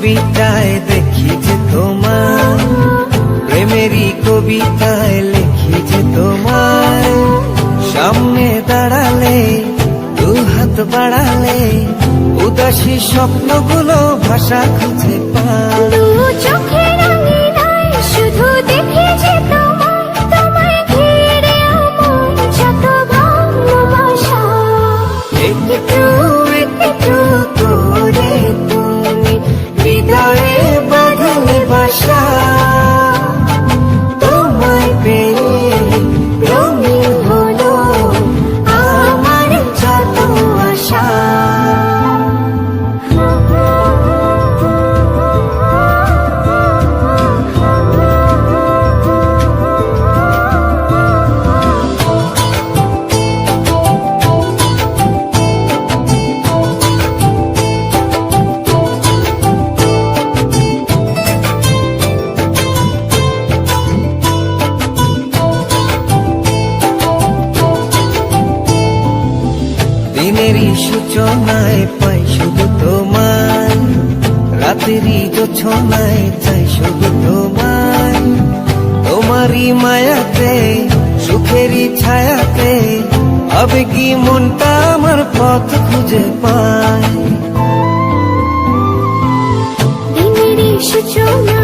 কবিতায় দেখি যে তোমার, প্রেমেরই কবিতায় লিখি যে তোমার। সামনে দাঁড়ালে, দু হাত বাড়ালে, উদাসী স্বপ্নগুলো ভাষা খুঁজে পায়। দু চোখের আঙিনায় শুধু দেখি যে তোমায়, তোমায় ঘিরে আমার যত ভালোবাসা। একটু একটু করে তুমি হৃদয়ে বাঁধলে বাসা। তোমায় পেয়ে রঙিন হলো আমার যত আশা। দিনেরই সূচনায় পাই শুধু তোমার, রাতেরই জোছনায় চাই শুধু তোমার। তোমারই মায়াতে, সুখেরই ছায়াতে, আবেগী মনটা আমার পথ খুঁজে পায়। দিনেরই সূচনা